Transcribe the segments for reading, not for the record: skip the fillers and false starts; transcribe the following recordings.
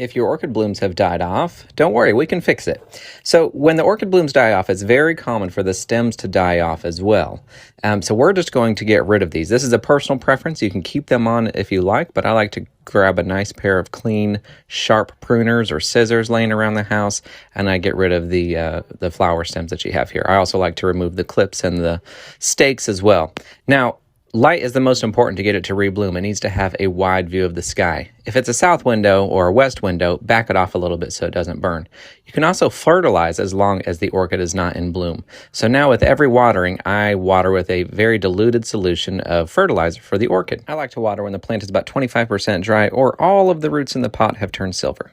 If your orchid blooms have died off, don't worry, we can fix it. So when the orchid blooms die off, it's very common for the stems to die off as well. So we're just going to get rid of these. This is a personal preference. You can keep them on if you like, but I like to grab a nice pair of clean, sharp pruners or scissors laying around the house, and I get rid of the flower stems that you have here. I also like to remove the clips and the stakes as well. Now, light is the most important to get it to rebloom. It needs to have a wide view of the sky. If it's a south window or a west window, back it off a little bit so it doesn't burn. You can also fertilize as long as the orchid is not in bloom. So now with every watering, I water with a very diluted solution of fertilizer for the orchid. I like to water when the plant is about 25% dry or all of the roots in the pot have turned silver.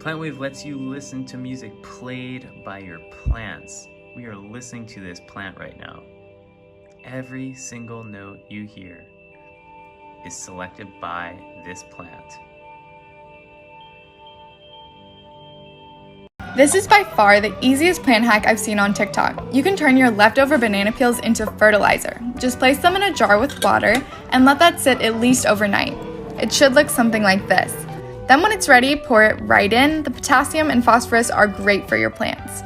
Plantwave lets you listen to music played by your plants. We are listening to this plant right now. Every single note you hear is selected by this plant. This is by far the easiest plant hack I've seen on TikTok. You can turn your leftover banana peels into fertilizer. Just place them in a jar with water and let that sit at least overnight. It should look something like this. Then when it's ready, pour it right in. The potassium and phosphorus are great for your plants.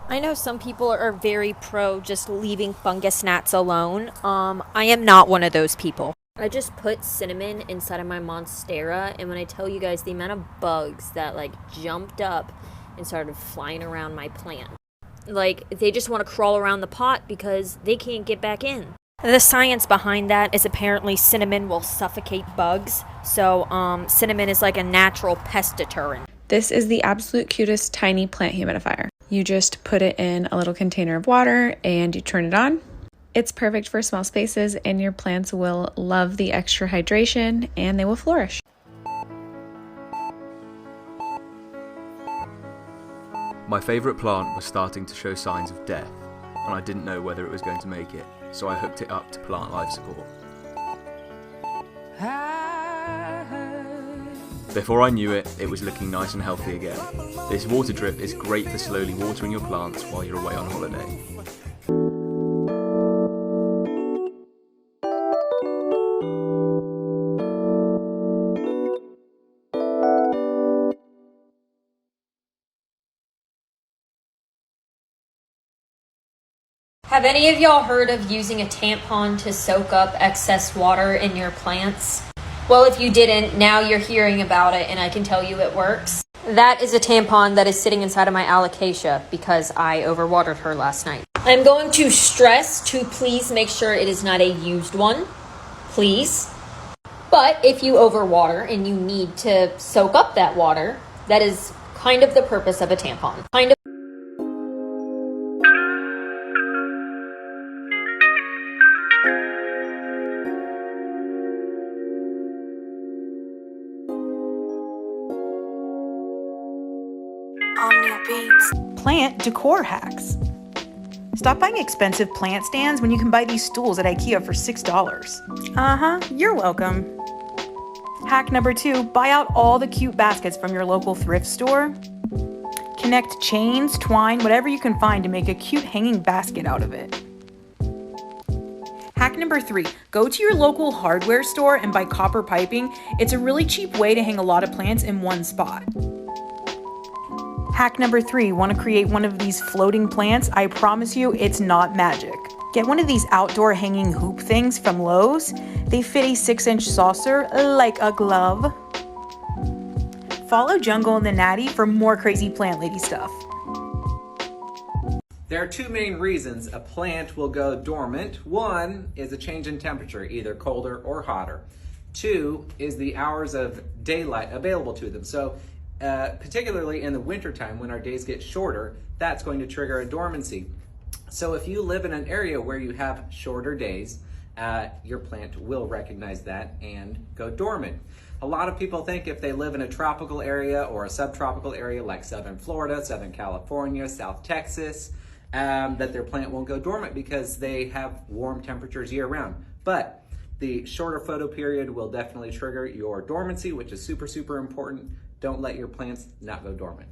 I know some people are very pro just leaving fungus gnats alone. I am not one of those people. I just put cinnamon inside of my monstera, and when I tell you guys the amount of bugs that jumped up and started flying around my plant, they just want to crawl around the pot because they can't get back in. The science behind that is apparently cinnamon will suffocate bugs, so cinnamon is like a natural pest deterrent. This is the absolute cutest tiny plant humidifier. You just put it in a little container of water and you turn it on. It's perfect for small spaces and your plants will love the extra hydration and they will flourish. My favourite plant was starting to show signs of death and I didn't know whether it was going to make it, so I hooked it up to plant life support. Before I knew it, it was looking nice and healthy again. This water drip is great for slowly watering your plants while you're away on holiday. Have any of y'all heard of using a tampon to soak up excess water in your plants? Well, if you didn't, now you're hearing about it and I can tell you it works. That is a tampon that is sitting inside of my alocasia because I overwatered her last night. I'm going to stress to please make sure it is not a used one, please. But if you overwater and you need to soak up that water, that is kind of the purpose of a tampon. Plant decor hacks. Stop buying expensive plant stands when you can buy these stools at IKEA for $6. You're welcome. Hack number 2, buy out all the cute baskets from your local thrift store. Connect chains, twine, whatever you can find to make a cute hanging basket out of it. Hack number 3, go to your local hardware store and buy copper piping. It's a really cheap way to hang a lot of plants in one spot. Hack number 3, want to create one of these floating plants? I promise you, it's not magic. Get one of these outdoor hanging hoop things from Lowe's. They fit a 6-inch saucer like a glove. Follow Jungleinthenati for more crazy plant lady stuff. There are 2 main reasons a plant will go dormant. 1 is a change in temperature, either colder or hotter. 2 is the hours of daylight available to them. So particularly in the wintertime when our days get shorter, that's going to trigger a dormancy. So if you live in an area where you have shorter days, your plant will recognize that and go dormant. A lot of people think if they live in a tropical area or a subtropical area like Southern Florida, Southern California, South Texas, that their plant won't go dormant because they have warm temperatures year round. But the shorter photo period will definitely trigger your dormancy, which is super, super important. Don't let your plants not go dormant.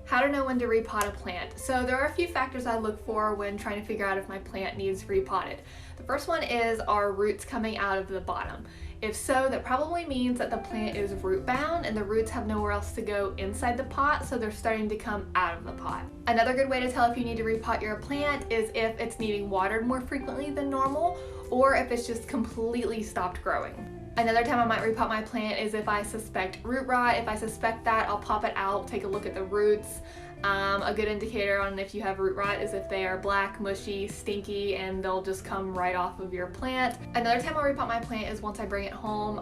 How to know when to repot a plant. So there are a few factors I look for when trying to figure out if my plant needs repotted. The first one is, are roots coming out of the bottom? If so, that probably means that the plant is root bound and the roots have nowhere else to go inside the pot, so they're starting to come out of the pot. Another good way to tell if you need to repot your plant is if it's needing watered more frequently than normal, or if it's just completely stopped growing. Another time I might repot my plant is if I suspect root rot. If I suspect that, I'll pop it out, take a look at the roots. A good indicator on if you have root rot is if they are black, mushy, stinky, and they'll just come right off of your plant. Another time I'll repot my plant is once I bring it home.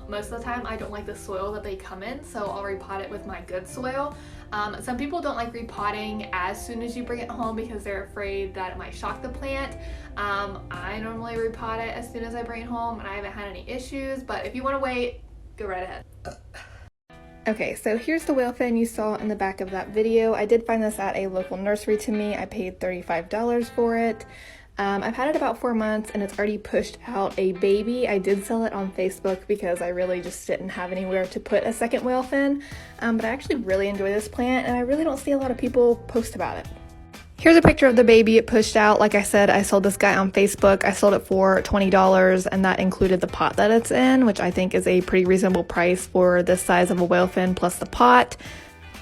Most of the time I don't like the soil that they come in, so I'll repot it with my good soil. Some people don't like repotting as soon as you bring it home because they're afraid that it might shock the plant. I normally repot it as soon as I bring it home and I haven't had any issues, but if you want to wait, go right ahead. Okay, so here's the whale fan you saw in the back of that video. I did find this at a local nursery to me. I paid $35 for it. I've had it about 4 months and it's already pushed out a baby. I did sell it on Facebook because I really just didn't have anywhere to put a second whale fin. But I actually really enjoy this plant and I really don't see a lot of people post about it. Here's a picture of the baby it pushed out. Like I said, I sold this guy on Facebook. I sold it for $20 and that included the pot that it's in, which I think is a pretty reasonable price for this size of a whale fin plus the pot.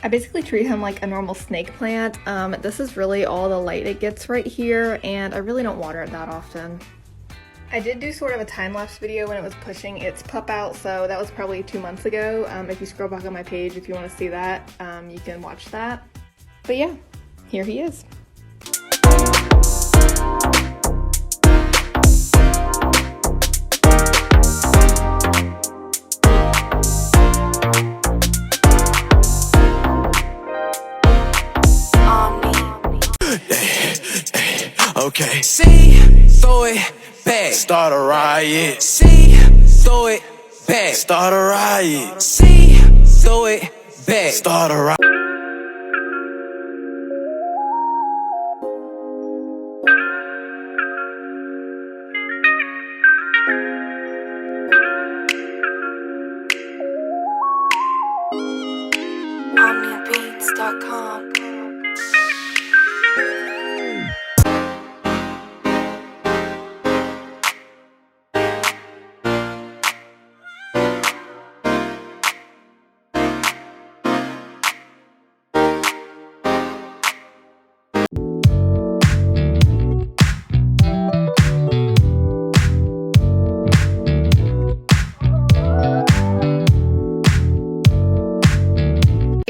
I basically treat him like a normal snake plant. This is really all the light it gets right here and I really don't water it that often. I did do sort of a time-lapse video when it was pushing its pup out, so that was probably 2 months ago. If you scroll back on my page, if you want to see that, you can watch that. But yeah, here he is. Okay. See, throw it back. Start a riot. See, throw it back. Start a riot. See, throw it back. Start a riot. OmniaBeats.com.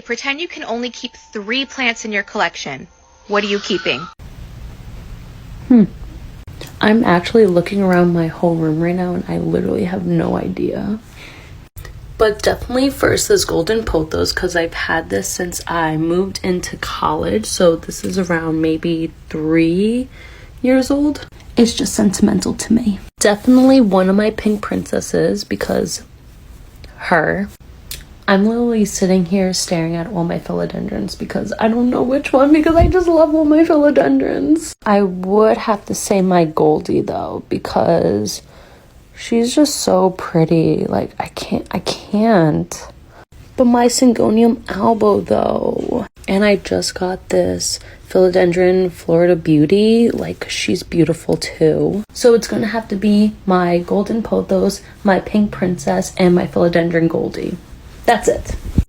Pretend you can only keep 3 plants in your collection. What are you keeping? I'm actually looking around my whole room right now and I literally have no idea. But definitely first is golden pothos because I've had this since I moved into college. So this is around maybe 3 years old. It's just sentimental to me. Definitely one of my pink princesses because her. I'm literally sitting here staring at all my philodendrons because I don't know which one because I just love all my philodendrons. I would have to say my Goldie though because she's just so pretty. Like I can't. But my Syngonium albo though. And I just got this philodendron Florida Beauty. Like she's beautiful too. So it's gonna have to be my golden pothos, my pink princess, and my philodendron Goldie. That's it.